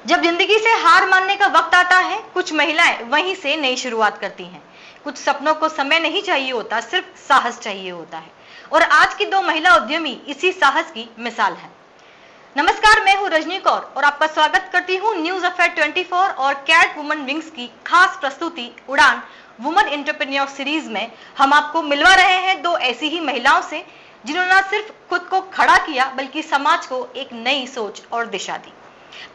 जब जिंदगी से हार मानने का वक्त आता है, कुछ महिलाएं वहीं से नई शुरुआत करती हैं। कुछ सपनों को समय नहीं चाहिए होता, सिर्फ साहस चाहिए होता है। और आज की दो महिला उद्यमी इसी साहस की मिसाल हैं। नमस्कार, मैं हूं रजनी कौर और आपका स्वागत करती हूं न्यूज अफेयर 24 और कैट वुमन विंग्स की खास प्रस्तुति उड़ान वुमन एंटरप्रेन्योर सीरीज में। हम आपको मिलवा रहे हैं दो ऐसी ही महिलाओं से जिन्होंने न सिर्फ खुद को खड़ा किया बल्कि समाज को एक नई सोच और दिशा दी।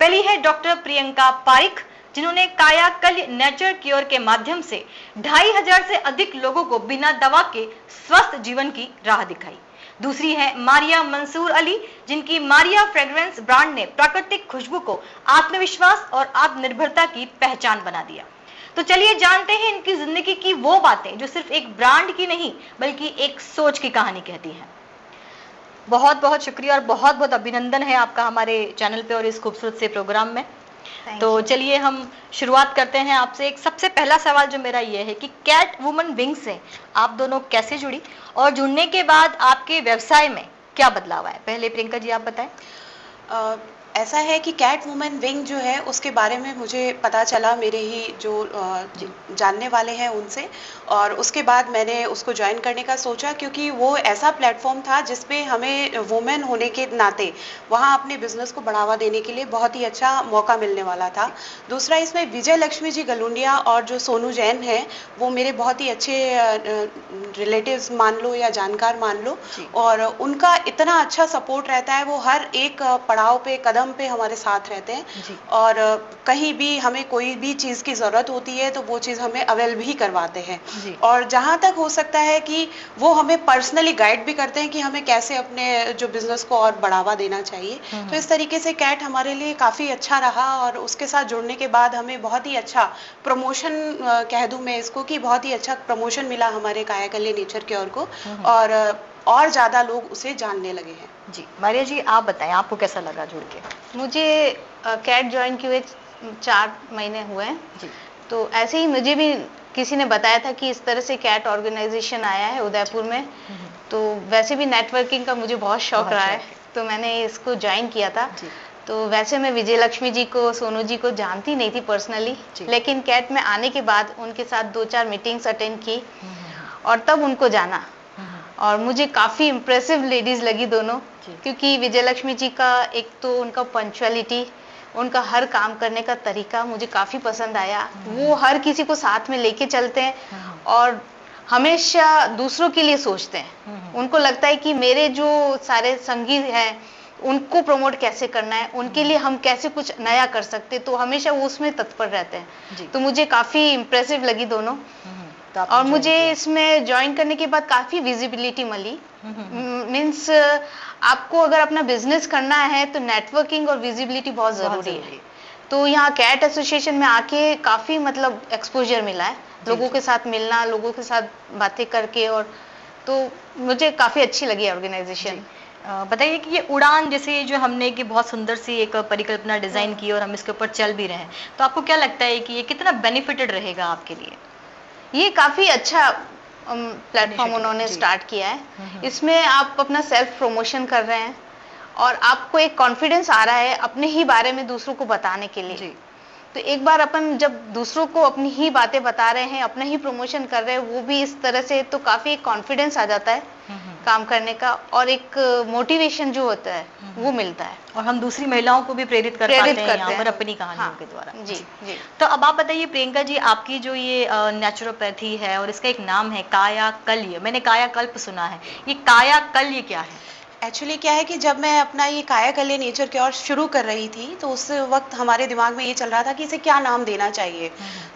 पहली है डॉक्टर प्रियंका पारिक, जिन्होंने कायाकल्प नेचर क्योर के माध्यम से 2500 से अधिक लोगों को बिना दवा के स्वस्थ जीवन की राह दिखाई। दूसरी है मारिया मंसूर अली, जिनकी मारिया फ्रेग्रेंस ब्रांड ने प्राकृतिक खुशबू को आत्मविश्वास और आत्मनिर्भरता की पहचान बना दिया। तो चलिए जानते हैं इनकी जिंदगी की वो बातें जो सिर्फ एक ब्रांड की नहीं बल्कि एक सोच की कहानी कहती हैं। बहुत बहुत शुक्रिया और बहुत बहुत अभिनंदन है आपका हमारे चैनल पे और इस खूबसूरत से प्रोग्राम में। तो चलिए हम शुरुआत करते हैं आपसे। एक सबसे पहला सवाल जो मेरा ये है कि कैट वुमन विंग से आप दोनों कैसे जुड़ी और जुड़ने के बाद आपके व्यवसाय में क्या बदलाव आया? पहले प्रियंका जी आप बताएं। ऐसा है कि कैट वुमन विंग जो है उसके बारे में मुझे पता चला मेरे ही जो जानने वाले हैं उनसे, और उसके बाद मैंने उसको ज्वाइन करने का सोचा क्योंकि वो ऐसा प्लेटफॉर्म था जिसपे हमें वुमेन होने के नाते वहाँ अपने बिजनेस को बढ़ावा देने के लिए बहुत ही अच्छा मौका मिलने वाला था। दूसरा, इसमें विजय लक्ष्मी जी गलुंडिया और जो सोनू जैन है वो मेरे बहुत ही अच्छे रिलेटिव्स मान लो या जानकार मान लो, और उनका इतना अच्छा सपोर्ट रहता है। वो हर एक पड़ाव पे कदम पे हमारे साथ रहते हैं और कहीं भी हमें कोई भी चीज की जरूरत होती है तो वो चीज हमें अवेल भी करवाते हैं। और जहां तक हो सकता है कि वो हमें पर्सनली गाइड भी करते हैं कि हमें कैसे अपने जो बिजनेस को और बढ़ावा देना चाहिए। तो इस तरीके से कैट हमारे लिए काफी अच्छा रहा और उसके साथ जुड़ने के बाद हमें बहुत ही अच्छा प्रमोशन कह दूं मैं इसको कि बहुत ही अच्छा प्रमोशन मिला हमारे कायाकल्प नेचर क्योर को, और ज्यादा लोग उसे जानने लगे हैं। जी मारिया जी आप बताएं, आपको कैसा लगा जुड़ के? मुझे कैट ज्वाइन किए 4 महीने हुए हैं जी। तो ऐसे ही मुझे भी किसी ने बताया था कि इस तरह से कैट ऑर्गेनाइजेशन आया है उदयपुर में। तो वैसे भी नेटवर्किंग का मुझे बहुत शौक रहा है, तो मैंने इसको ज्वाइन किया था। तो वैसे मैं विजय लक्ष्मी जी को, सोनू जी को जानती नहीं थी पर्सनली, लेकिन कैट में आने के बाद उनके साथ 2-4 मीटिंग्स अटेंड की और तब उनको जाना। और मुझे काफ़ी इम्प्रेसिव लेडीज़ लगी दोनों, क्योंकि विजय लक्ष्मी जी का एक तो उनका पंक्चुअलिटी, उनका हर काम करने का तरीका मुझे काफ़ी पसंद आया। वो हर किसी को साथ में लेके चलते हैं और हमेशा दूसरों के लिए सोचते हैं। उनको लगता है कि मेरे जो सारे संगी हैं उनको प्रमोट कैसे करना है, उनके लिए हम कैसे कुछ नया कर सकते, तो हमेशा वो उसमें तत्पर रहते हैं। तो मुझे काफ़ी इम्प्रेसिव लगी दोनों। और मुझे इसमें ज्वाइन करने के बाद काफी विजिबिलिटी मिली। मीन्स आपको अगर अपना बिजनेस करना है तो नेटवर्किंग और विजिबिलिटी बहुत जरूरी है। तो यहाँ कैट एसोसिएशन में आके काफी मतलब एक्सपोजर मिला है, लोगों के साथ मिलना, लोगों के साथ बातें करके, और तो मुझे काफी अच्छी लगी ऑर्गेनाइजेशन। बताइए कि ये उड़ान जैसे जो हमने कि बहुत सुंदर सी एक परिकल्पना डिजाइन की और हम इसके ऊपर चल भी रहे हैं, तो आपको क्या लगता है कि ये कितना बेनिफिटेड रहेगा आपके लिए? ये काफी अच्छा प्लेटफॉर्म उन्होंने स्टार्ट किया है। इसमें आप अपना सेल्फ प्रमोशन कर रहे हैं और आपको एक कॉन्फिडेंस आ रहा है अपने ही बारे में दूसरों को बताने के लिए। तो एक बार अपन जब दूसरों को अपनी ही बातें बता रहे हैं, अपना ही प्रमोशन कर रहे हैं, वो भी इस तरह से, तो काफी कॉन्फिडेंस आ जाता है काम करने का और एक मोटिवेशन जो होता है वो मिलता है। और हम दूसरी महिलाओं को भी प्रेरित कर पाते हैं यहाँ पर अपनी कहानियों के द्वारा। जी। तो अब आप बताइए प्रियंका जी, आपकी जो ये नेचुरोपैथी है और इसका एक नाम है कायाकल्प, मैंने कायाकल्प सुना है, ये कायाकल्प क्या है? एक्चुअली क्या है कि जब मैं अपना ये कायाकल्प नेचर क्योर शुरू कर रही थी तो उस वक्त हमारे दिमाग में ये चल रहा था कि इसे क्या नाम देना चाहिए।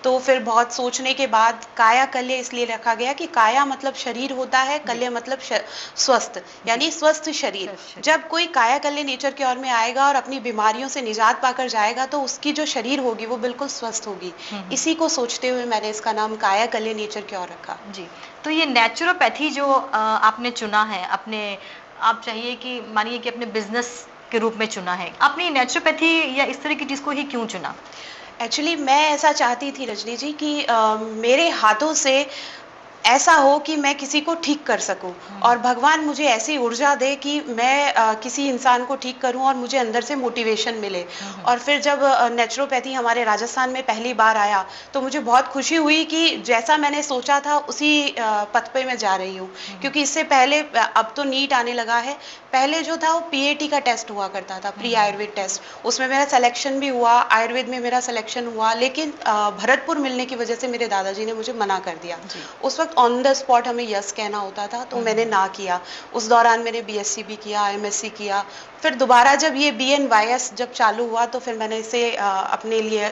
तो फिर बहुत सोचने के बाद कायाकल्प इसलिए रखा गया कि काया मतलब शरीर होता है, कल्य मतलब स्वस्थ, यानी स्वस्थ शरीर। जब कोई कायाकल्प नेचर क्योर में आएगा और अपनी बीमारियों से निजात पाकर जाएगा तो उसकी जो शरीर होगी वो बिल्कुल स्वस्थ होगी। इसी को सोचते हुए मैंने इसका नाम कायाकल्प नेचर क्योर रखा। जी। तो ये नेचुरोपैथी जो आपने चुना है, अपने आप चाहिए कि मानिए कि अपने बिजनेस के रूप में चुना है, आपने नेचुरोपैथी या इस तरह की चीज को ही क्यों चुना? एक्चुअली मैं ऐसा चाहती थी रजनी जी कि मेरे हाथों से ऐसा हो कि मैं किसी को ठीक कर सकूं और भगवान मुझे ऐसी ऊर्जा दे कि मैं किसी इंसान को ठीक करूं और मुझे अंदर से मोटिवेशन मिले। और फिर जब नेचुरोपैथी हमारे राजस्थान में पहली बार आया तो मुझे बहुत खुशी हुई कि जैसा मैंने सोचा था उसी पथ पे मैं जा रही हूँ। क्योंकि इससे पहले, अब तो नीट आने लगा है, पहले जो था वो पीएटी का टेस्ट हुआ करता था, प्री आयुर्वेद टेस्ट, उसमें मेरा सिलेक्शन भी हुआ, आयुर्वेद में मेरा सिलेक्शन हुआ, लेकिन भरतपुर मिलने की वजह से मेरे दादाजी ने मुझे मना कर दिया। उस वक्त ऑन द स्पॉट हमें यस कहना होता था, तो मैंने ना किया। उस दौरान मैंने बीएससी भी किया, एमएससी किया। फिर दोबारा जब ये बीएनवाईएस जब चालू हुआ तो फिर मैंने इसे अपने लिए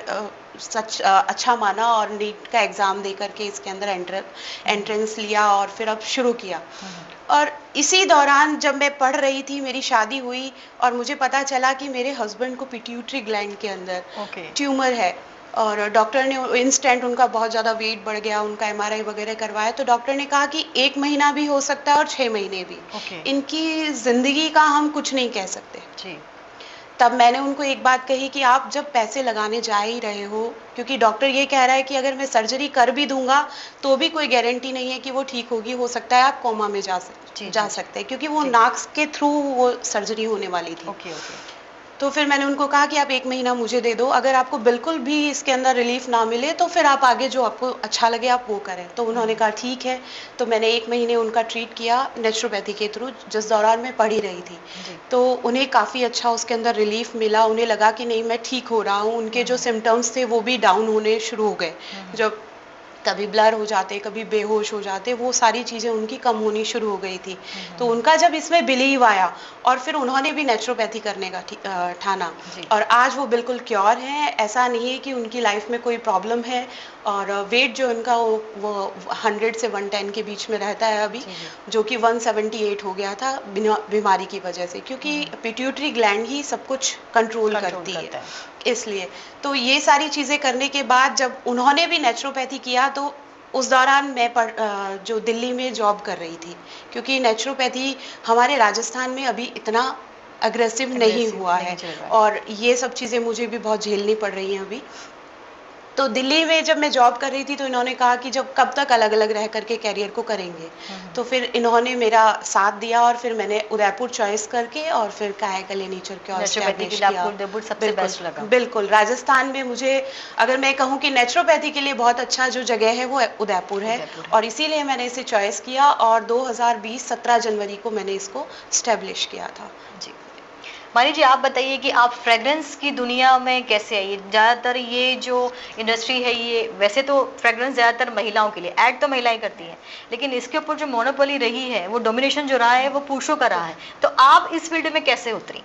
सच अच्छा माना और नीट का एग्ज़ाम दे करके इसके अंदर एंट्रेंस लिया और फिर अब शुरू किया। और इसी दौरान जब मैं पढ़ रही थी मेरी शादी हुई और मुझे पता चला कि मेरे हस्बैंड को पिट्यूटरी ग्लैंड के अंदर ट्यूमर है और डॉक्टर ने इंस्टेंट, उनका बहुत ज़्यादा वेट बढ़ गया, उनका एमआरआई वगैरह करवाया तो डॉक्टर ने कहा कि 1 महीना भी हो सकता है और 6 महीने भी। इनकी ज़िंदगी का हम कुछ नहीं कह सकते। तब मैंने उनको एक बात कही कि आप जब पैसे लगाने जा ही रहे हो, क्योंकि डॉक्टर ये कह रहा है कि अगर मैं सर्जरी कर भी दूंगा तो भी कोई गारंटी नहीं है कि वो ठीक होगी, हो सकता है आप कोमा में जा सकते हैं, क्योंकि वो नाक के थ्रू वो सर्जरी होने वाली थी। तो फिर मैंने उनको कहा कि आप 1 महीना मुझे दे दो, अगर आपको बिल्कुल भी इसके अंदर रिलीफ ना मिले तो फिर आप आगे जो आपको अच्छा लगे आप वो करें। तो उन्होंने कहा ठीक है। तो मैंने 1 महीने उनका ट्रीट किया नेचुरोपैथी के थ्रू, जिस दौरान मैं पढ़ी रही थी। तो उन्हें काफ़ी अच्छा उसके अंदर रिलीफ मिला, उन्हें लगा कि नहीं मैं ठीक हो रहा हूँ। उनके जो सिम्टम्स थे वो भी डाउन होने शुरू हो गए, जब कभी ब्लर हो जाते, कभी बेहोश हो जाते, वो सारी चीज़ें उनकी कम होनी शुरू हो गई थी। तो उनका जब इसमें बिलीव आया और फिर उन्होंने भी नेचुरोपैथी करने का ठाना और आज वो बिल्कुल क्योर हैं। ऐसा नहीं है कि उनकी लाइफ में कोई प्रॉब्लम है और वेट जो उनका वो 100 से 110 के बीच में रहता है अभी, जो कि 178 हो गया था बीमारी की वजह से, क्योंकि पिट्यूटरी ग्लैंड ही सब कुछ कंट्रोल करती है इसलिए। तो ये सारी चीज़ें करने के बाद जब उन्होंने भी नेचुरोपैथी किया तो उस दौरान मैं जो दिल्ली में जॉब कर रही थी, क्योंकि नेचुरोपैथी हमारे राजस्थान में अभी इतना अग्रेसिव नहीं हुआ है और ये सब चीज़ें मुझे भी बहुत झेलनी पड़ रही हैं अभी। तो दिल्ली में जब मैं जॉब कर रही थी तो इन्होंने कहा कि जब कब तक अलग अलग रह करके कैरियर को करेंगे, तो फिर इन्होंने मेरा साथ दिया और फिर मैंने उदयपुर चॉइस करके और फिर कायाकल्प नेचर के और एस्टैब्लिश किया। सबसे बेस्ट लगा। बिल्कुल, राजस्थान में मुझे अगर मैं कहूँ कि नेचुरोपैथी के लिए बहुत अच्छा जो जगह है वो उदयपुर है और इसीलिए मैंने इसे चॉइस किया और 2020 17 जनवरी को मैंने इसको एस्टैब्लिश किया था। जी मानी जी, आप बताइए कि आप फ्रेग्रेंस की दुनिया में कैसे आई? ज़्यादातर ये जो इंडस्ट्री है, ये वैसे तो फ्रेग्रेंस ज़्यादातर महिलाओं के लिए, ऐड तो महिलाएं करती हैं, लेकिन इसके ऊपर जो मोनोपोली रही है, वो डोमिनेशन जो रहा है वो पुरुषों का रहा है। तो आप इस फील्ड में कैसे उतरी?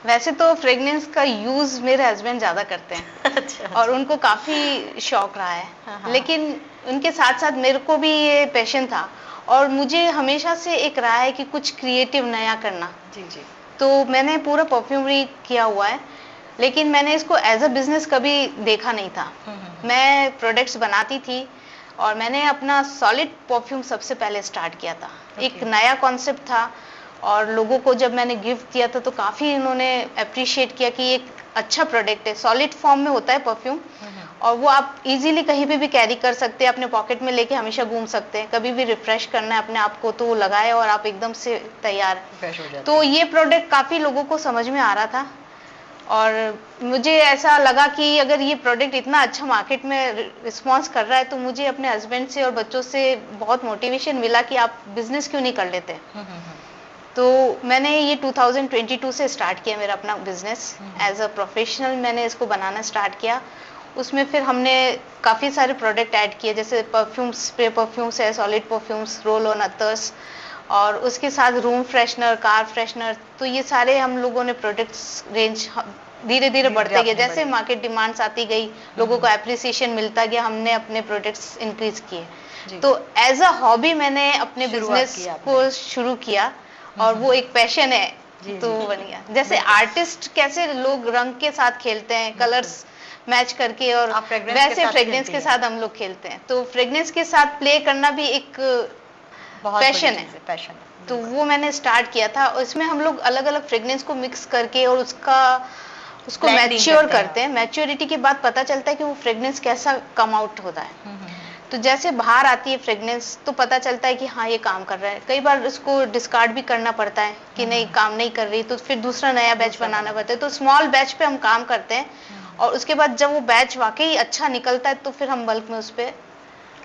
वैसे तो फ्रेग्रेंस का यूज मेरे हस्बैंड ज्यादा करते हैं अच्छा। और उनको काफी शौक रहा है। हाँ। लेकिन उनके साथ साथ मेरे को भी ये पैशन था और मुझे हमेशा से एक रहा है कि कुछ क्रिएटिव नया करना। जी। तो मैंने पूरा परफ्यूमरी किया हुआ है, लेकिन मैंने इसको एज अ बिजनेस कभी देखा नहीं था। मैं प्रोडक्ट्स बनाती थी और मैंने अपना सॉलिड परफ्यूम सबसे पहले स्टार्ट किया था। एक नया कॉन्सेप्ट था और लोगों को जब मैंने गिफ्ट किया था तो काफ़ी उन्होंने अप्रिशिएट किया कि एक अच्छा प्रोडक्ट है, सॉलिड फॉर्म में होता है परफ्यूम और वो आप इजीली कहीं पे भी कैरी कर सकते हैं, अपने पॉकेट में लेके हमेशा घूम सकते हैं, कभी भी रिफ्रेश करना है अपने आप को तो वो लगाए और आप एकदम से तैयार फ्रेश हो जाते हैं। तो ये प्रोडक्ट काफ़ी लोगों को समझ में आ रहा था और मुझे ऐसा लगा कि अगर ये प्रोडक्ट इतना अच्छा मार्केट में रिस्पॉन्स कर रहा है तो मुझे अपने हस्बैंड से और बच्चों से बहुत मोटिवेशन मिला कि आप बिजनेस क्यों नहीं कर लेते। तो मैंने ये 2022 से स्टार्ट किया मेरा अपना बिजनेस एज अ प्रोफेशनल। मैंने इसको बनाना स्टार्ट किया, उसमें फिर हमने काफ़ी सारे प्रोडक्ट ऐड किए, जैसे परफ्यूम्स, स्प्रे परफ्यूम्स है, सॉलिड परफ्यूम्स, रोल ऑन अतर्स और उसके साथ रूम फ्रेशनर, कार फ्रेशनर। तो ये सारे हम लोगों ने प्रोडक्ट्स रेंज धीरे धीरे बढ़ते गए, जैसे मार्केट डिमांड्स आती गई, लोगों को एप्रिसिएशन मिलता गया, हमने अपने प्रोडक्ट्स इंक्रीज किए। तो एज अ हॉबी मैंने अपने बिजनेस को शुरू किया और वो एक पैशन है तो वो बन गया। जैसे आर्टिस्ट कैसे लोग रंग के साथ खेलते हैं, कलर्स मैच करके, और वैसे फ्रेग्रेंस के साथ हम लोग खेलते हैं। तो फ्रेग्रेंस के साथ प्ले करना भी एक पैशन है। तो वो मैंने स्टार्ट किया था और इसमें हम लोग अलग अलग फ्रेग्रेंस को मिक्स करके और उसको मैच्योर करते हैं। मैच्योरिटी के बाद पता चलता है कि वो फ्रेग्रेंस कैसा कम आउट होता है। तो जैसे बाहर आती है फ्रेग्रेंस तो पता चलता है कि हाँ ये काम कर रहा है। कई बार इसको डिस्कार्ड भी करना पड़ता है कि नहीं काम नहीं कर रही, तो फिर दूसरा नया बैच बनाना पड़ता है। तो स्मॉल बैच पे हम काम करते हैं और उसके बाद जब वो बैच वाकई अच्छा निकलता है तो फिर हम बल्क में उस पर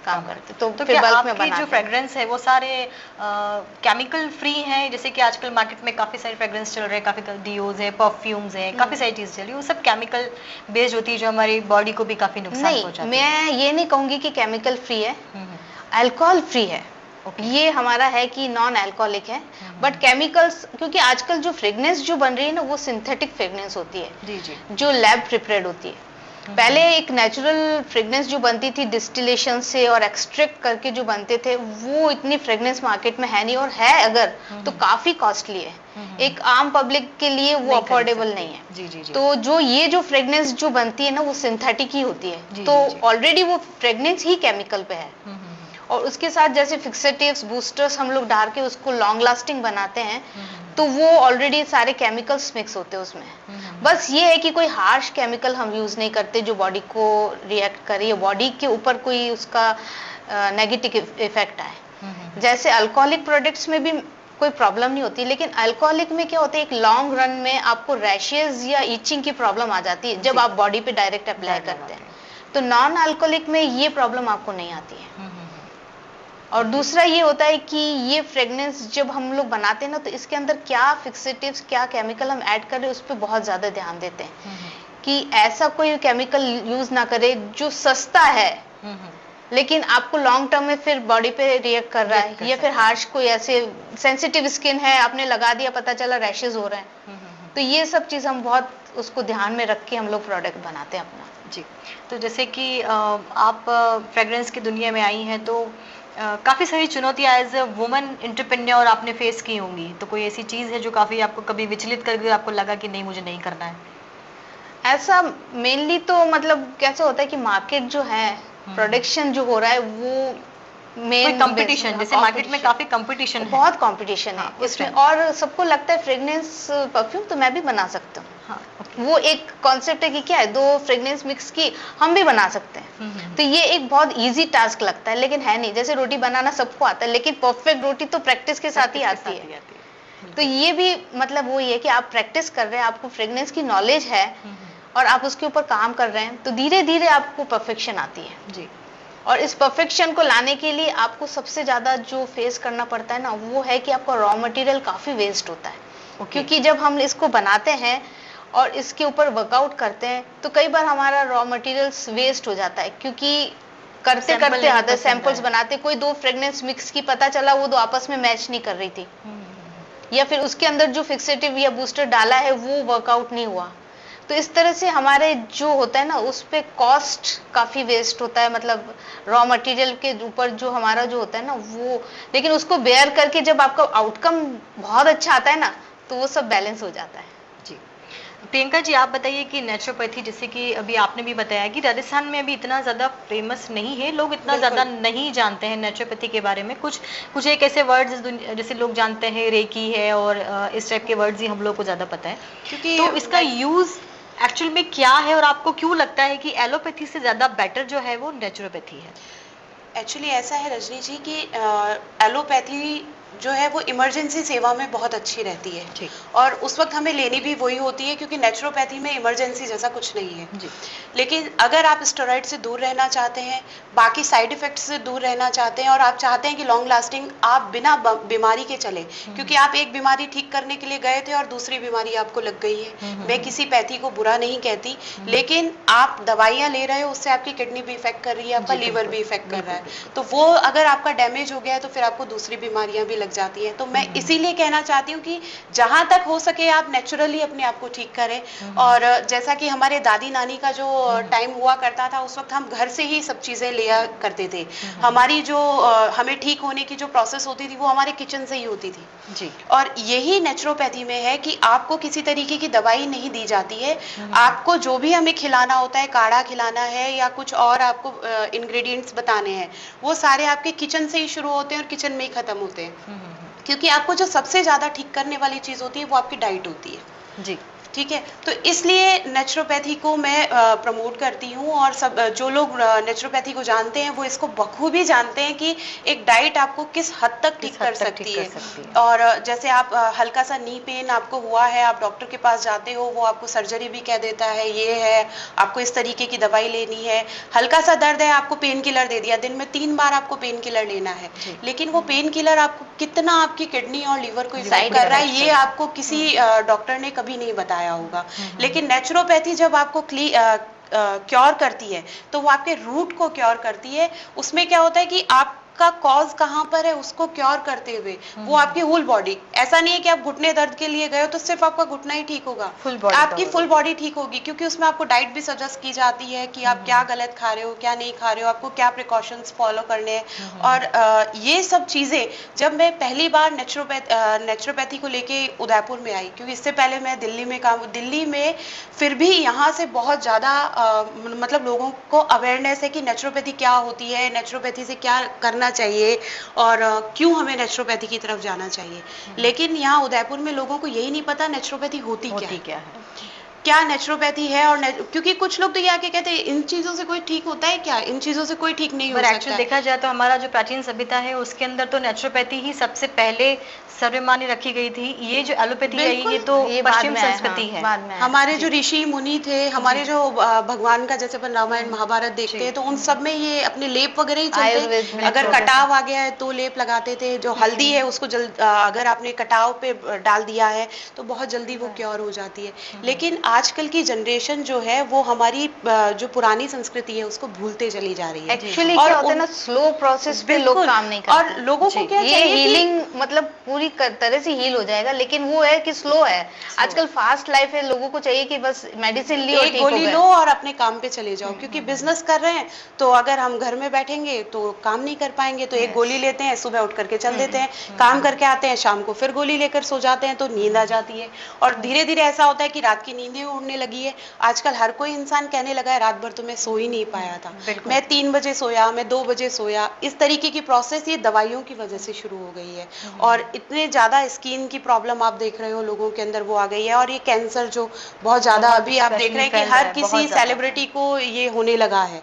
काम करते हैं। तो फिर क्या बल्क में आपकी जो बनाते हैं। फ्रेग्रेंस है वो सारे केमिकल फ्री हैं? जैसे कि आजकल मार्केट में काफी सारे फ्रेग्रेंस चल रहे हैं, काफी डिओज है, परफ्यूम्स है, काफी सारी चीजें चल रही है, वो सब केमिकल बेस्ड होती है जो हमारी बॉडी को भी काफी नुकसान नहीं, पहुंचाती है। मैं ये नहीं कहूंगी कि केमिकल फ्री है, अल्कोहल फ्री है। ये हमारा है कि नॉन अल्कोहलिक है, बट केमिकल्स, क्योंकि आजकल जो फ्रेग्रेंस जो बन रही है ना वो सिंथेटिक फ्रेग्रेंस होती है, जी जी, जो लैब प्रिपेयर्ड होती है। पहले एक नेचुरल फ्रेग्रेंस जो बनती थी डिस्टिलेशन से और एक्सट्रैक्ट करके जो बनते थे, वो इतनी फ्रेग्रेंस मार्केट में है नहीं, और है अगर तो काफी कॉस्टली है। एक आम पब्लिक के लिए वो अफोर्डेबल नहीं है। जी जी जी। तो जो ये जो फ्रेग्रेंस जो बनती है ना वो सिंथेटिक ही होती है, जी, तो जी, जी। ऑलरेडी वो फ्रेग्रेंस ही केमिकल पे है। और उसके साथ जैसे फिक्सेटिव्स, बूस्टर्स हम लोग डाल के उसको लॉन्ग लास्टिंग बनाते हैं, तो वो ऑलरेडी सारे केमिकल्स मिक्स होते हैं उसमें। बस ये है कि कोई हार्श केमिकल हम यूज नहीं करते जो बॉडी को रिएक्ट करे या बॉडी के ऊपर कोई उसका नेगेटिव इफेक्ट आए। जैसे अल्कोहलिक प्रोडक्ट्स में भी कोई प्रॉब्लम नहीं होती, लेकिन अल्कोहलिक में क्या होता है, एक लॉन्ग रन में आपको रैशेज या इचिंग की प्रॉब्लम आ जाती है जब आप बॉडी पे डायरेक्ट अप्लाई करते हैं। तो नॉन अल्कोहलिक में ये प्रॉब्लम आपको नहीं आती है। और दूसरा ये होता है कि ये फ्रेग्रेंस जब हम लोग बनाते हैं ना, तो इसके अंदर क्या फिक्सेटिव्स, क्या केमिकल हम ऐड कर रहे हैं उस पर बहुत ज्यादा ध्यान देते हैं कि ऐसा कोई केमिकल यूज ना करे जो सस्ता है लेकिन आपको लॉन्ग टर्म में फिर बॉडी पे रिएक्ट कर रहा है, या फिर हार्श कोई ऐसे सेंसिटिव स्किन है, आपने लगा दिया, पता चला रैशेज हो रहे हैं। तो ये सब चीज हम बहुत उसको ध्यान में रख के हम लोग प्रोडक्ट बनाते हैं अपना। जी, तो जैसे कि आप फ्रेग्रेंस की दुनिया में आई हैं, तो काफ़ी सारी चुनौतियाँ एज अ वुमन एंटरप्रेन्योर आपने फेस की होंगी, तो कोई ऐसी चीज़ है जो काफ़ी आपको कभी विचलित करके आपको लगा कि नहीं मुझे नहीं करना है? ऐसा मेनली तो मतलब कैसे होता है कि मार्केट जो है, प्रोडक्शन जो हो रहा है वो मेन कंपटीशन, जैसे मार्केट में काफी कंपटीशन है, बहुत कंपटीशन है उसमें, और सबको लगता है फ्रेग्रेंस परफ्यूम तो मैं भी बना सकता हूँ। हाँ, वो एक कॉन्सेप्ट है कि क्या है, दो फ्रेग्रेंस मिक्स की हम भी बना सकते हैं। तो ये एक बहुत इजी टास्क लगता है, लेकिन है नहीं। जैसे रोटी बनाना सबको आता है, लेकिन परफेक्ट रोटी तो प्रैक्टिस के साथ ही आती है। तो ये भी मतलब वो ये कि आप प्रैक्टिस कर रहे हैं, आपको फ्रेग्रेंस की नॉलेज है और आप उसके ऊपर काम कर रहे हैं, तो धीरे धीरे आपको परफेक्शन आती है जी। और इस परफेक्शन को लाने के लिए आपको सबसे ज्यादा जो फेस करना पड़ता है ना, वो है कि आपका रॉ मटेरियल काफी वेस्ट होता है। क्योंकि जब हम इसको बनाते हैं और इसके ऊपर वर्कआउट करते हैं, तो कई बार हमारा रॉ मटेरियल्स वेस्ट हो जाता है, क्योंकि करते करते आधे सैंपल्स बनाते, कोई दो फ्रेग्रेंस मिक्स की, पता चला वो दो आपस में मैच नहीं कर रही थी, या फिर उसके अंदर जो फिक्सेटिव या बूस्टर डाला है वो वर्कआउट नहीं हुआ। तो इस तरह से हमारे जो होता है ना, उस पे कॉस्ट काफी वेस्ट होता है, मतलब रॉ मटेरियल के ऊपर जो हमारा जो होता है ना वो, लेकिन उसको बेयर करके जब आपका आउटकम बहुत अच्छा आता है ना, तो वो सब बैलेंस हो जाता है। जी, प्रियंका जी आप बताइए कि नेचुरोपैथी, जैसे कि अभी आपने भी बताया कि राजस्थान में अभी इतना ज़्यादा फेमस नहीं है, लोग इतना ज़्यादा नहीं जानते हैं नेचुरोपैथी के बारे में। कुछ एक ऐसे वर्ड्स जैसे लोग जानते हैं, रेकी है और इस टाइप के वर्ड्स ही हम लोग को ज़्यादा पता है, क्योंकि तो इसका यूज़ एक्चुअल में क्या है और आपको क्यों लगता है कि एलोपैथी से ज़्यादा बेटर जो है वो नेचुरोपैथी है? एक्चुअली ऐसा है रजनी जी कि एलोपैथी जो है वो इमरजेंसी सेवा में बहुत अच्छी रहती है, और उस वक्त हमें लेनी भी वही होती है, क्योंकि नेचुरोपैथी में इमरजेंसी जैसा कुछ नहीं है जी। लेकिन अगर आप स्टेरॉइड से दूर रहना चाहते हैं, बाकी साइड इफेक्ट्स से दूर रहना चाहते हैं, और आप चाहते हैं कि लॉन्ग लास्टिंग आप बिना बीमारी के चले, क्योंकि आप एक बीमारी ठीक करने के लिए गए थे और दूसरी बीमारी आपको लग गई है। मैं किसी पैथी को बुरा नहीं कहती, लेकिन आप दवाइयाँ ले रहे हो, उससे आपकी किडनी भी इफेक्ट कर रही है, आपका लीवर भी इफेक्ट कर रहा है, तो वो अगर आपका डैमेज हो गया है तो फिर आपको दूसरी बीमारियां भी लग जाती है। तो मैं इसीलिए कहना चाहती हूँ कि जहां तक हो सके आप नेचुरली अपने आप को ठीक करें। और जैसा कि हमारे दादी नानी का जो टाइम हुआ करता था, उस वक्त हम घर से ही सब चीजें लिया करते थे। हमारी जो हमें ठीक होने की जो प्रोसेस होती थी वो हमारे किचन से ही होती थी जी। और यही नेचुरोपैथी में है कि आपको किसी तरीके की दवाई नहीं दी जाती है, आपको जो भी हमें खिलाना होता है, काढ़ा खिलाना है या कुछ और आपको इंग्रेडिएंट्स बताने हैं, वो सारे आपके किचन से ही शुरू होते हैं और किचन में ही खत्म होते हैं। क्योंकि आपको जो सबसे ज्यादा ठीक करने वाली चीज होती है वो आपकी डाइट होती है जी। ठीक है, तो इसलिए नेचुरोपैथी को मैं प्रमोट करती हूँ। और सब जो लोग नेचुरोपैथी को जानते हैं वो इसको बखूबी जानते हैं कि एक डाइट आपको किस हद तक ठीक कर सकती है। और जैसे आप हल्का सा नी पेन आपको हुआ है, आप डॉक्टर के पास जाते हो, वो आपको सर्जरी भी कह देता है, ये है आपको इस तरीके की दवाई लेनी है। हल्का सा दर्द है, आपको पेन किलर दे दिया, दिन में 3 बार आपको पेन किलर लेना है, लेकिन वो पेन किलर आपको कितना आपकी किडनी और लीवर को इफेक्ट कर रहा है ये आपको किसी डॉक्टर ने कभी नहीं बताया होगा। लेकिन नेचुरोपैथी जब आपको क्योर करती है तो वो आपके रूट को क्योर करती है। उसमें क्या होता है कि आपका कॉज कहाँ पर है उसको क्योर करते हुए वो आपकी होल बॉडी, ऐसा नहीं है कि आप घुटने दर्द के लिए गए हो तो सिर्फ आपका घुटना ही ठीक होगा, आपकी फुल बॉडी ठीक होगी, क्योंकि उसमें आपको डाइट भी सजेस्ट की जाती है कि आप क्या गलत खा रहे हो, क्या नहीं खा रहे हो, आपको क्या प्रिकॉशंस फॉलो करने हैं। और ये सब चीजें जब मैं पहली बार नेचुरोपैथी को लेके उदयपुर में आई, क्योंकि इससे पहले मैं दिल्ली में दिल्ली में फिर भी यहाँ से बहुत ज्यादा मतलब लोगों को अवेयरनेस है कि नेचुरोपैथी क्या होती है, नेचुरोपैथी से क्या करना चाहिए और क्यों हमें नेचुरोपैथी की तरफ जाना चाहिए। लेकिन यहाँ उदयपुर में लोगों को यही नहीं पता नेचुरोपैथी होती क्या है, क्या नेचुरोपैथी है। और क्योंकि कुछ लोग तो ये आके कहते हैं इन चीजों से कोई ठीक होता है क्या, इन चीजों से कोई ठीक नहीं हो सकता। एक्चुअली देखा जाए तो हमारा जो प्राचीन सभ्यता है उसके अंदर तो नेचुरोपैथी ही सबसे पहले सर्वमान्य रखी गई थी। ये जो एलोपैथी है ये तो पश्चिम संस्कृति है। हमारे जो ऋषि मुनि थे, हमारे जो भगवान का जैसे अपन रामायण महाभारत देखते हैं तो उन सब में ये अपने लेप वगैरह ही चलते हैं। अगर कटाव आ गया है तो लेप लगाते थे, जो हल्दी है उसको अगर आपने कटाव पे डाल दिया है तो बहुत जल्दी वो क्योर हो जाती है। लेकिन आजकल की जनरेशन जो है वो हमारी जो पुरानी संस्कृति है उसको भूलते चली जा रही है। एक्चुअली क्या होता है ना, स्लो प्रोसेस पे लोग काम नहीं करते। और लोगों को क्या ये हीलिंग मतलब पूरी तरह से हील हो जाएगा, लेकिन वो है कि स्लो है। आजकल फास्ट लाइफ है, लोगों को चाहिए कि बस मेडिसिन लियो, एक गोली लो और अपने काम पे चले जाओ। क्योंकि बिजनेस कर रहे हैं तो अगर हम घर में बैठेंगे तो काम नहीं कर पाएंगे, तो एक गोली लेते हैं, सुबह उठ करके चल देते हैं, काम करके आते हैं, शाम को फिर गोली लेकर सो जाते हैं, तो नींद आ जाती है। और धीरे धीरे ऐसा होता है कि रात की नींदें उड़ने लगी है। आजकल हर कोई इंसान कहने लगा है रात भर तो मैं सो ही नहीं पाया था, मैं 3 बजे सोया, मैं 2 बजे सोया। इस तरीके की प्रोसेस ये दवाइयों की वजह से शुरू हो गई है। और इतने ज्यादा स्किन की प्रॉब्लम आप देख रहे हो लोगों के अंदर वो आ गई है। और ये कैंसर जो बहुत ज्यादा अभी आप देख रहे हैं कि हर किसी सेलिब्रिटी को ये होने लगा है।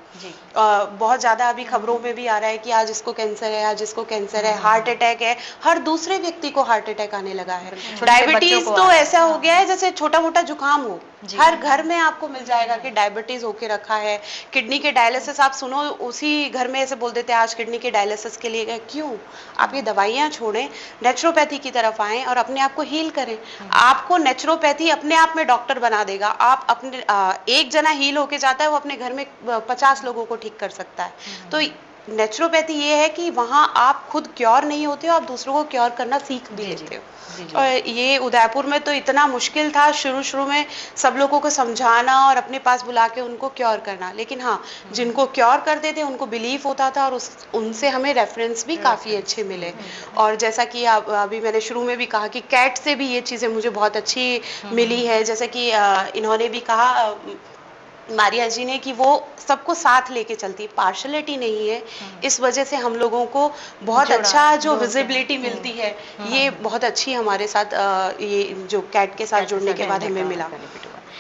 बहुत ज्यादा अभी खबरों में भी आ रहा है कि आज इसको कैंसर है, आज इसको कैंसर है, हार्ट अटैक है, हर दूसरे व्यक्ति को हार्ट अटैक आने लगा है। डायबिटीज तो ऐसा हो गया है जैसे छोटा मोटा जुकाम हो, हर घर में आपको मिल जाएगा कि डायबिटीज होके रखा है। किडनी के डायलिसिस आप सुनो, उसी घर में ऐसे बोल देते हैं आज किडनी के डायलिसिस के लिए गए। क्यों? आप ये दवाइयां छोड़ें, नेचुरोपैथी की तरफ आएं और अपने आप को हील करें। आपको नेचुरोपैथी अपने आप में डॉक्टर बना देगा। आप अपने एक जना हील होके जाता है, वो अपने घर में 50 लोगों को ठीक कर सकता है। तो नेचुरोपैथी ये है कि वहां आप खुद क्योर नहीं होते हो, आप दूसरों को क्योर करना सीख भी लेते हो। और ये उदयपुर में तो इतना मुश्किल था शुरू में सब लोगों को समझाना और अपने पास बुला के उनको क्योर करना। लेकिन हाँ, जिनको क्योर करते थे उनको बिलीफ होता था और उनसे हमें रेफरेंस भी काफ़ी अच्छे मिले। और जैसा कि अभी मैंने शुरू में भी कहा कि कैट से भी ये चीज़ें मुझे बहुत अच्छी मिली है। जैसे कि इन्होंने भी कहा मारिया जी ने कि वो सबको साथ लेके चलती है, पार्शलिटी नहीं है। इस वजह से हम लोगों को बहुत अच्छा जो विजिबिलिटी मिलती है, ये बहुत अच्छी हमारे साथ ये जो कैट के साथ जुड़ने के बाद हमें मिला।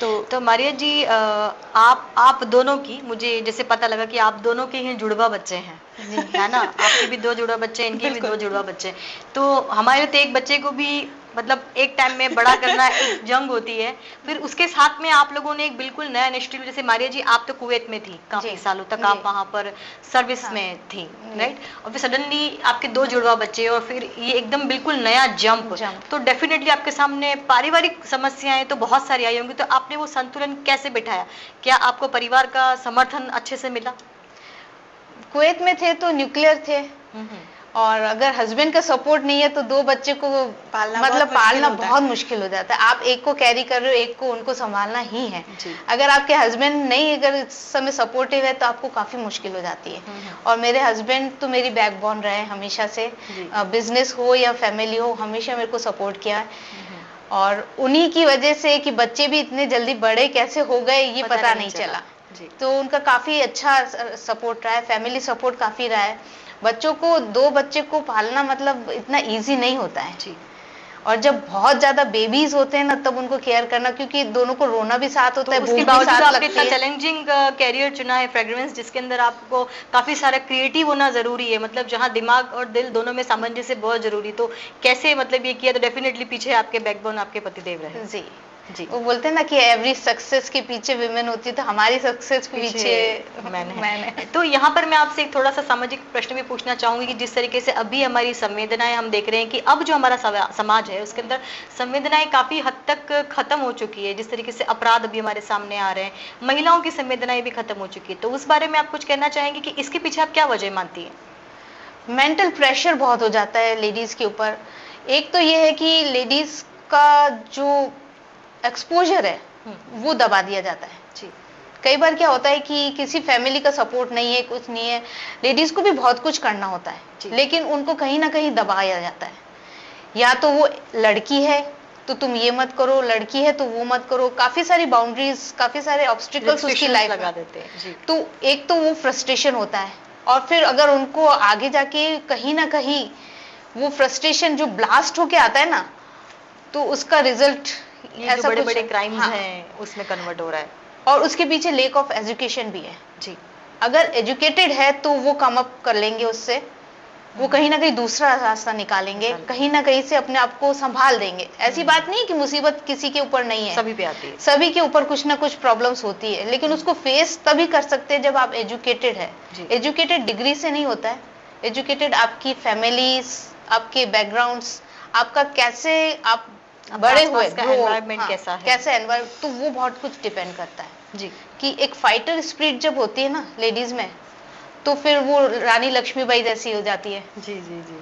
तो मारिया जी, आप दोनों की, मुझे जैसे पता लगा कि आप दोनों के ही जुड़वा बच्चे हैं, है ना? आपके भी 2 जुड़वा बच्चे, इनके भी 2 जुड़वा बच्चे। तो हमारे तो एक बच्चे को भी मतलब एक टाइम में बड़ा करना एक जंग होती है। फिर उसके साथ में आप लोगों ने एक बिल्कुल नया इनिशिएटिव, जैसे मारिया जी आप तो कुवैत में थी काफी सालों तक, आप वहां पर सर्विस में थी, राइट? और फिर सडनली आपके 2 जुड़वा बच्चे और फिर ये एकदम बिल्कुल नया जंप। तो डेफिनेटली आपके सामने पारिवारिक समस्याएं तो बहुत सारी आई होंगी, तो आपने वो संतुलन कैसे बिठाया? क्या आपको परिवार का समर्थन अच्छे से मिला? कुवैत में थे तो न्यूक्लियर थे, और अगर हस्बैंड का सपोर्ट नहीं है तो 2 बच्चे को पालना बहुत मुश्किल हो जाता है। आप एक को कैरी कर रहे हो, एक को उनको संभालना ही है। अगर आपके हस्बैंड नहीं अगर इस समय सपोर्टिव है तो आपको काफी मुश्किल हो जाती है। और मेरे हस्बैंड तो मेरी बैकबोन रहे हमेशा से, बिजनेस हो या फैमिली हो, हमेशा मेरे को सपोर्ट किया है। और उन्हीं की वजह से कि बच्चे भी इतने जल्दी बड़े कैसे हो गए ये पता नहीं चला। तो उनका काफी अच्छा सपोर्ट रहा है, फैमिली सपोर्ट काफी रहा है। बच्चों को 2 बच्चे को पालना मतलब इतना इजी नहीं होता है। और जब बहुत ज्यादा बेबीज होते हैं ना तब उनको केयर करना, क्योंकि दोनों को रोना भी साथ होता है, उसके भूख भी बावजूद साथ आपने लगती इतना है। चैलेंजिंग कैरियर चुना है फ्रेग्रेंस, जिसके अंदर आपको काफी सारा क्रिएटिव होना जरूरी है, मतलब जहाँ दिमाग और दिल दोनों में सामंजस्य बहुत जरूरी, तो कैसे मतलब ये किया? तो डेफिनेटली पीछे आपके बैकबोन आपके पतिदेव रहे। जी जी, वो बोलते हैं ना कि एवरी सक्सेस के पीछे विमेन होती है, तो हमारी सक्सेस के पीछे मैंने मैंने तो यहाँ पर मैं आपसे एक थोड़ा सा सामाजिक प्रश्न भी पूछना चाहूंगी कि जिस तरीके से अभी हमारी संवेदनाएं हम देख रहे हैं कि अब जो हमारा समाज है उसके अंदर संवेदनाएं काफी हद तक खत्म हो चुकी है, जिस तरीके से अपराध अभी हमारे सामने आ रहे हैं, महिलाओं की संवेदनाएं भी खत्म हो चुकी है, तो उस बारे में आप कुछ कहना चाहेंगे कि इसके पीछे आप क्या वजह मानती है? मेंटल प्रेशर बहुत हो जाता है लेडीज के ऊपर। एक तो ये है कि लेडीज का जो एक्सपोजर है वो दबा दिया जाता है। जी, कई बार क्या होता है कि किसी फैमिली का सपोर्ट नहीं है, कुछ नहीं है, लेडीज को भी बहुत कुछ करना होता है, लेकिन उनको कहीं ना कहीं दबाया जाता है। या तो वो लड़की है तो तुम ये मत करो, लड़की है तो वो मत करो, काफी सारी बाउंड्रीज, काफी सारे ऑब्स्टिकल्स उसकी लाइफ लगा देते हैं। जी, तो एक तो वो फ्रस्ट्रेशन होता है, और फिर अगर उनको आगे जाके कहीं ना कहीं वो फ्रस्ट्रेशन जो ब्लास्ट होके आता है ना, तो उसका रिजल्ट ये जो बड़े बड़े क्राइम्स हैं उसमें कन्वर्ट हो रहा है। और उसके पीछे लेक ऑफ एजुकेशन भी है। जी, अगर एजुकेटेड है तो वो कम अप कर लेंगे उससे, वो कहीं ना कहीं दूसरा रास्ता निकालेंगे, कहीं ना कहीं से अपने आप को संभाल देंगे। ऐसी बात नहीं कि मुसीबत किसी के ऊपर नहीं है, सभी पे आती है, सभी के ऊपर कुछ ना कुछ प्रॉब्लम्स होती है, लेकिन उसको फेस तभी कर सकते हैं जब आप एजुकेटेड है। एजुकेटेड डिग्री से नहीं होता है, एजुकेटेड आपकी फैमिलीज, आपके बैकग्राउंड्स, आपका कैसे आप बड़े हुए, एनवायरनमेंट कैसा है, कैसे एनवायरनमेंट, तो वो बहुत कुछ डिपेंड करता है। जी, कि एक फाइटर स्पिरिट जब होती है ना लेडीज में, तो फिर वो रानी लक्ष्मीबाई जैसी हो जाती है। जी, जी, जी,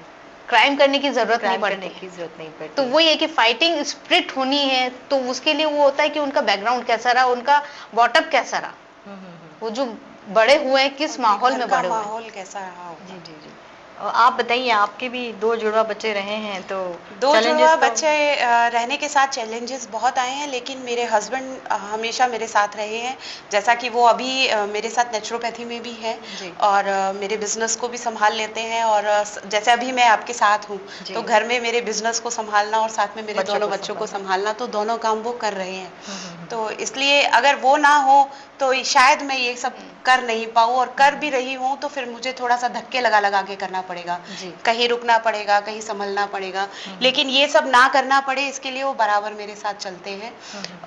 क्राइम करने की जरूरत नहीं करने पड़ती, की जरूरत नहीं पड़ती। तो वो ये कि फाइटिंग स्पिरिट होनी है, तो उसके लिए वो होता है कि उनका बैकग्राउंड कैसा रहा, उनका बॉटअप कैसा रहा, वो जो बड़े हुए हैं किस माहौल में बड़े हुए, माहौल कैसा रहा। जी, जी, जी। और आप बताइए, आपके भी 2 जुड़वा बच्चे रहे हैं, तो 2 जुड़वा तो बच्चे रहने के साथ चैलेंजेस बहुत आए हैं, लेकिन मेरे हस्बैंड हमेशा मेरे साथ रहे हैं। जैसा कि वो अभी मेरे साथ नेचुरोपैथी में भी है और मेरे बिजनेस को भी संभाल लेते हैं, और जैसे अभी मैं आपके साथ हूँ तो घर में मेरे बिजनेस को संभालना और साथ में मेरे दोनों बच्चों को संभालना, तो दोनों काम वो कर रहे हैं। तो इसलिए अगर वो ना हो तो शायद मैं ये सब कर नहीं पाऊँ, और कर भी रही हूँ तो फिर मुझे थोड़ा सा धक्के लगा लगा के करना पड़ेगा, कहीं रुकना पड़ेगा, कहीं संभलना पड़ेगा, लेकिन ये सब ना करना पड़े इसके लिए वो बराबर मेरे साथ चलते हैं।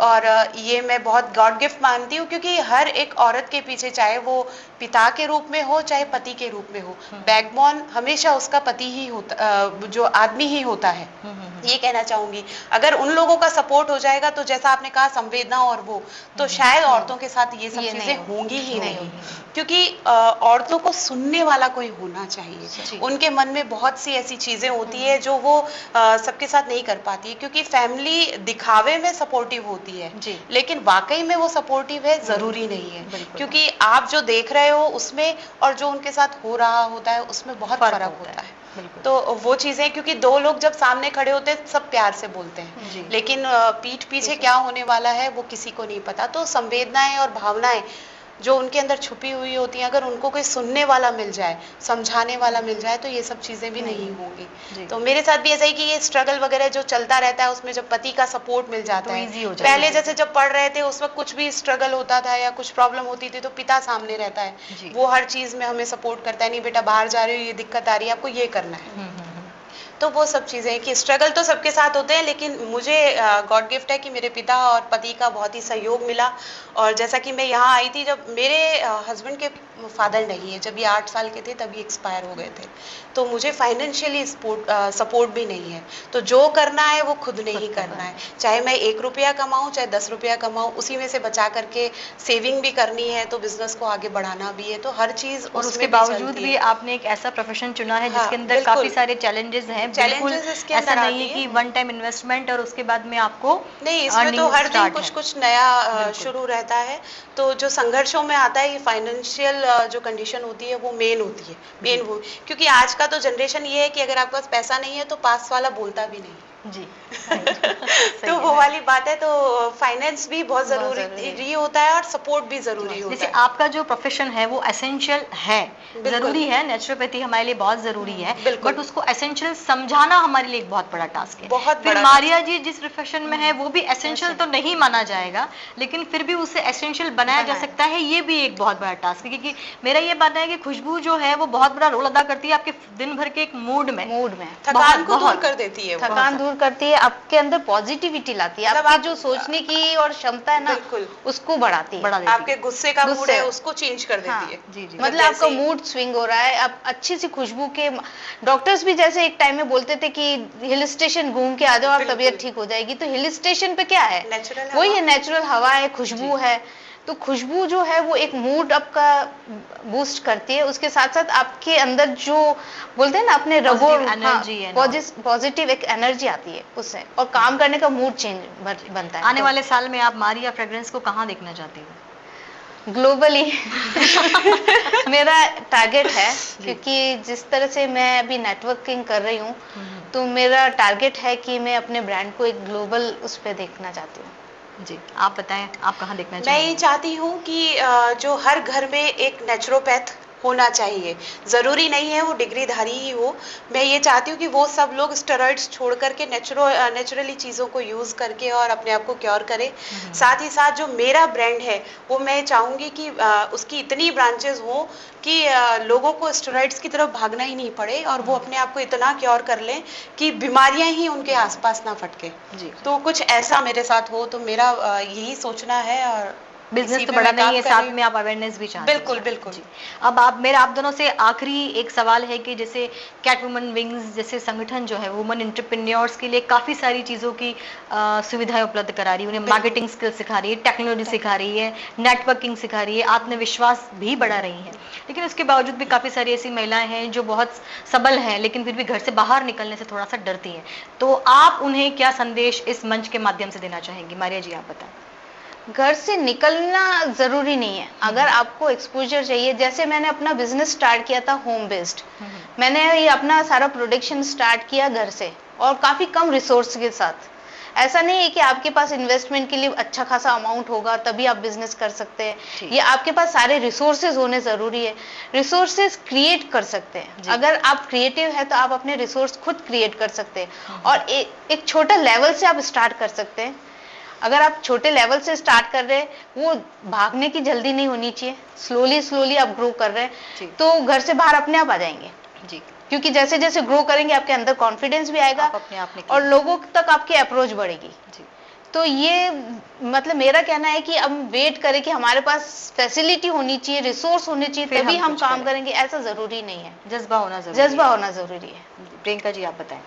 और ये मैं बहुत गॉड गिफ्ट मानती हूँ, क्योंकि हर एक औरत के पीछे, चाहे वो पिता के रूप में हो चाहे पति के रूप में हो, बैकबोन हमेशा उसका पति ही होता, जो आदमी ही होता है। ये कहना चाहूंगी, अगर उन लोगों का सपोर्ट हो जाएगा तो जैसा आपने कहा संवेदना और वो, तो शायद औरतों के साथ ये सब चीजें होंगी ही नहीं, क्योंकि औरतों को सुनने वाला कोई होना चाहिए। उनके मन में बहुत सी ऐसी चीजें होती है जो वो सबके साथ नहीं कर पाती है, क्योंकि फैमिली दिखावे में सपोर्टिव होती है, लेकिन वाकई में वो सपोर्टिव है जरूरी नहीं है, क्योंकि आप जो देख रहे हो उसमें और जो उनके साथ हो रहा होता है उसमें बहुत फर्क होता है। तो वो चीजें, क्योंकि 2 लोग जब सामने खड़े होते हैं सब प्यार से बोलते हैं, लेकिन पीठ पीछे क्या होने वाला है वो किसी को नहीं पता। तो संवेदनाएं और भावनाएं जो उनके अंदर छुपी हुई होती हैं, अगर उनको कोई सुनने वाला मिल जाए, समझाने वाला मिल जाए, तो ये सब चीजें भी नहीं होंगी। तो मेरे साथ भी ऐसा ही कि ये स्ट्रगल वगैरह जो चलता रहता है उसमें जब पति का सपोर्ट मिल जाता है, पहले जैसे जब पढ़ रहे थे उस वक्त कुछ भी स्ट्रगल होता था या कुछ प्रॉब्लम होती थी तो पिता सामने रहता है, वो हर चीज में हमें सपोर्ट करता है, नहीं बेटा बाहर जा रही हो, ये दिक्कत आ रही है, आपको ये करना है। तो वो सब चीज़ें कि स्ट्रगल तो सबके साथ होते हैं, लेकिन मुझे गॉड गिफ्ट है कि मेरे पिता और पति का बहुत ही सहयोग मिला। और जैसा कि मैं यहाँ आई थी, जब मेरे हस्बैंड के फादर नहीं है, जब ये 8 साल के थे तभी एक्सपायर हो गए थे, तो मुझे फाइनेंशियली सपोर्ट भी नहीं है। तो जो करना है वो खुद ने ही करना है, चाहे मैं 1 रुपया कमाऊँ चाहे 10 रुपया कमाऊँ, उसी में से बचा करके सेविंग भी करनी है, तो बिजनेस को आगे बढ़ाना भी है, तो हर चीज़। और उसके बावजूद भी आपने एक ऐसा प्रोफेशन चुना है जिसके अंदर काफी सारे चैलेंजेस हैं। ऐसा नहीं है कि वन टाइम इन्वेस्टमेंट और उसके बाद में आपको नहीं, इसमें तो हर दिन कुछ कुछ नया शुरू रहता है। तो जो संघर्षों में आता है, ये फाइनेंशियल जो कंडीशन होती है वो मेन होती है, मेन वो, क्योंकि आज का तो जनरेशन ये है कि अगर आपके पास पैसा नहीं है तो पास वाला बोलता भी नहीं, जी तो वो वाली बात है। तो फाइनेंस भी बहुत जरूरी होता है और सपोर्ट भी जरूरी होता जैसे है। आपका जो प्रोफेशन है वो एसेंशियल है, जरूरी है, नेचुरोपैथी हमारे लिए बहुत जरूरी है, बट उसको एसेंशियल समझाना हमारे लिए एक बहुत बड़ा टास्क है। बहुत फिर बड़ा मारिया जी जिस प्रोफेशन में है वो भी एसेंशियल तो नहीं माना जाएगा, लेकिन फिर भी उसे एसेंशियल बनाया जा सकता है, ये भी एक बहुत बड़ा टास्क है। क्योंकि मेरा ये मानना है कि खुशबू जो है वो बहुत बड़ा रोल अदा करती है आपके दिन भर के एक मूड में थकान को दूर कर देती है, थकान दूर करती है, आपके अंदर पॉजिटिविटी लाती है, आपकी जो सोचने की और क्षमता है ना उसको बढ़ाती है, आपके गुस्से का मूड है उसको चेंज कर देती है। जी जी, मतलब आपका मूड स्विंग हो रहा है, आप अच्छी सी खुशबू के, डॉक्टर्स भी जैसे एक टाइम में बोलते थे कि हिल स्टेशन घूम के आ जाओ और तबीयत ठीक हो जाएगी, तो हिल स्टेशन पे क्या है, वही है, नेचुरल हवा है, खुशबू है। तो खुशबू जो है वो एक मूड आपका बूस्ट करती है, उसके साथ साथ आपके अंदर जो बोलते हैं ना अपने रगों पॉजिटिव एक एनर्जी आती है उससे, और काम करने का मूड चेंज बनता है। आने वाले साल में आप मारिया फ्रेग्रेंस को कहाँ देखना चाहती हो? ग्लोबली मेरा टारगेट है, क्योंकि जिस तरह से मैं अभी नेटवर्किंग कर रही हूँ, तो मेरा टारगेट है कि मैं अपने ब्रांड को एक ग्लोबल उस पर देखना चाहती हूँ। जी, आप बताएं, आप कहाँ देखना चाहते हैं? मैं ये चाहती हूँ कि जो हर घर में एक नेचुरोपैथ होना चाहिए, जरूरी नहीं है वो डिग्रीधारी ही हो। मैं ये चाहती हूँ कि वो सब लोग स्टेरॉइड्स छोड़ करके नेचुरली चीज़ों को यूज़ करके और अपने आप को क्योर करें। साथ ही साथ जो मेरा ब्रांड है वो मैं चाहूँगी कि उसकी इतनी ब्रांचेस हो कि लोगों को स्टेरॉइड्स की तरफ भागना ही नहीं पड़े और वो अपने आप को इतना क्योर कर लें कि बीमारियां ही उनके आसपास ना फटके। जी, तो कुछ ऐसा मेरे साथ हो, तो मेरा यही सोचना है। और बिजनेस तो बड़ा नहीं है, साथ में आप अवेयरनेस भी चाहते हैं। बिल्कुल बिल्कुल। अब आप दोनों से आखिरी एक सवाल है कि जैसे कैट वुमन विंग्स जैसे संगठन जो है वुमन एंटरप्रेन्योर्स के लिए काफ़ी सारी चीज़ों की सुविधाएं उपलब्ध करा रही है, उन्हें मार्केटिंग स्किल सिखा रही है, टेक्नोलॉजी सिखा रही है, नेटवर्किंग सिखा रही है, आत्मविश्वास भी बढ़ा रही है। लेकिन उसके बावजूद भी काफ़ी सारी ऐसी महिलाएं हैं जो बहुत सबल हैं, लेकिन फिर भी घर से बाहर निकलने से थोड़ा सा डरती हैं। तो आप उन्हें क्या संदेश इस मंच के माध्यम से देना चाहेंगी? मारिया जी, आप बताएं। घर से निकलना जरूरी नहीं है, अगर आपको एक्सपोजर चाहिए। जैसे मैंने अपना बिजनेस स्टार्ट किया था होम बेस्ड, मैंने ये अपना सारा प्रोडक्शन स्टार्ट किया घर से और काफी कम रिसोर्स के साथ। ऐसा नहीं है कि आपके पास इन्वेस्टमेंट के लिए अच्छा खासा अमाउंट होगा तभी आप बिजनेस कर सकते हैं, ये आपके पास सारे रिसोर्सेज होने जरूरी है। रिसोर्सेज क्रिएट कर सकते हैं, अगर आप क्रिएटिव है तो आप अपने रिसोर्स खुद क्रिएट कर सकते हैं और एक छोटा लेवल से आप स्टार्ट कर सकते हैं। अगर आप छोटे लेवल से स्टार्ट कर रहे हैं, वो भागने की जल्दी नहीं होनी चाहिए, स्लोली आप ग्रो कर रहे हैं तो घर से बाहर अपने आप आ जाएंगे जी, क्योंकि जैसे जैसे ग्रो करेंगे आपके अंदर कॉन्फिडेंस भी आएगा अपने आप और लोगों तक आपकी अप्रोच बढ़ेगी जी। तो ये मतलब मेरा कहना है कि अब वेट करें कि हमारे पास फैसिलिटी होनी चाहिए, रिसोर्स होने चाहिए तभी हम काम करेंगे, ऐसा जरूरी नहीं है। जज़्बा होना जरूरी है। प्रियंका जी, आप बताएं।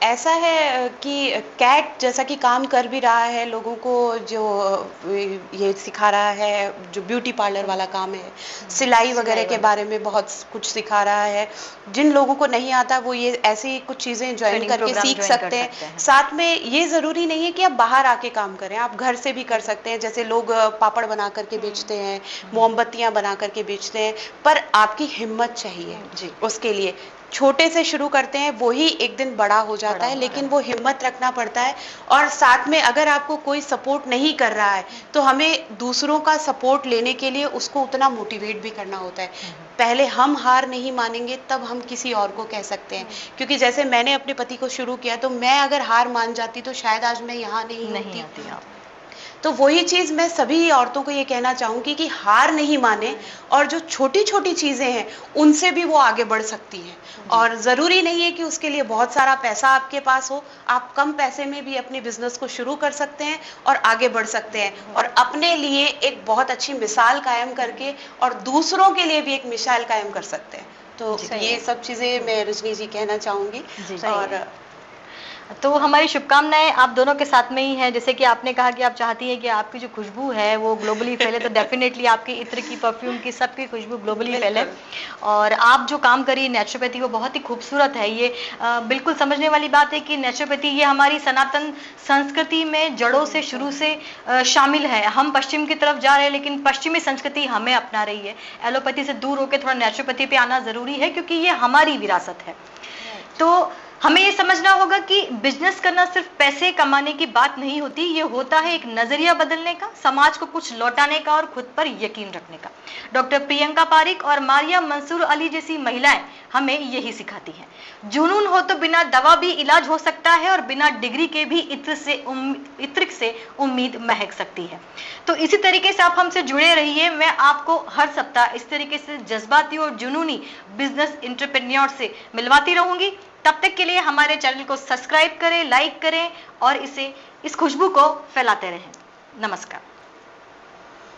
ऐसा है कि कैट जैसा कि काम कर भी रहा है, लोगों को जो ये सिखा रहा है, जो ब्यूटी पार्लर वाला काम है, सिलाई वगैरह के बारे में बहुत कुछ सिखा रहा है। जिन लोगों को नहीं आता वो ये ऐसी कुछ चीज़ें ज्वाइन करके सीख सकते हैं। साथ में ये ज़रूरी नहीं है कि आप बाहर आके काम करें, आप घर से भी कर सकते हैं। जैसे लोग पापड़ बना करके बेचते हैं, मोमबत्तियाँ बना करके बेचते हैं, पर आपकी हिम्मत चाहिए उसके लिए। छोटे से शुरू करते हैं, वही एक दिन बड़ा हो जाता है, लेकिन वो हिम्मत रखना पड़ता है। और साथ में अगर आपको कोई सपोर्ट नहीं कर रहा है तो हमें दूसरों का सपोर्ट लेने के लिए उसको उतना मोटिवेट भी करना होता है। पहले हम हार नहीं मानेंगे तब हम किसी और को कह सकते हैं। क्योंकि जैसे मैंने अपने पति को शुरू किया, तो मैं अगर हार मान जाती तो शायद आज मैं यहाँ नहीं होती। तो वही चीज़ मैं सभी औरतों को ये कहना चाहूँगी कि हार नहीं माने, और जो छोटी छोटी चीज़ें हैं उनसे भी वो आगे बढ़ सकती हैं। और ज़रूरी नहीं है कि उसके लिए बहुत सारा पैसा आपके पास हो, आप कम पैसे में भी अपने बिजनेस को शुरू कर सकते हैं और आगे बढ़ सकते हैं, और अपने लिए एक बहुत अच्छी मिसाल कायम करके और दूसरों के लिए भी एक मिसाल कायम कर सकते हैं। तो ये सब चीज़ें मैं रजनी जी कहना चाहूँगी। और तो हमारी शुभकामनाएं आप दोनों के साथ में ही है। जैसे कि आपने कहा कि आप चाहती हैं कि आपकी जो खुशबू है वो ग्लोबली फैले, तो डेफिनेटली आपकी इत्र की, परफ्यूम की, सबकी खुशबू ग्लोबली फैले। और आप जो काम करिए नेचुरोपैथी वो बहुत ही खूबसूरत है। ये बिल्कुल समझने वाली बात है कि नेचुरोपैथी ये हमारी सनातन संस्कृति में जड़ों से शुरू से शामिल है। हम पश्चिम की तरफ जा रहे हैं, लेकिन पश्चिमी संस्कृति हमें अपना रही है। एलोपैथी से दूर होकर थोड़ा नेचुरोपैथी पे आना ज़रूरी है, क्योंकि ये हमारी विरासत है। तो हमें ये समझना होगा कि बिजनेस करना सिर्फ पैसे कमाने की बात नहीं होती, ये होता है एक नजरिया बदलने का, समाज को कुछ लौटाने का और खुद पर यकीन रखने का। डॉक्टर प्रियंका पारिक और मारिया मंसूर अली जैसी महिलाएं हमें यही सिखाती हैं। जुनून हो तो बिना दवा भी इलाज हो सकता है और बिना डिग्री के भी इत्र से उम्मीद महक सकती है। तो इसी तरीके से आप हमसे जुड़े रहिए। मैं आपको हर सप्ताह इस तरीके से जज्बाती और जुनूनी बिजनेस एंटरप्रेन्योर से मिलवाती रहूंगी। तब तक के लिए हमारे चैनल को सब्सक्राइब करें, लाइक करें और इस खुशबू को फैलाते रहें। नमस्कार।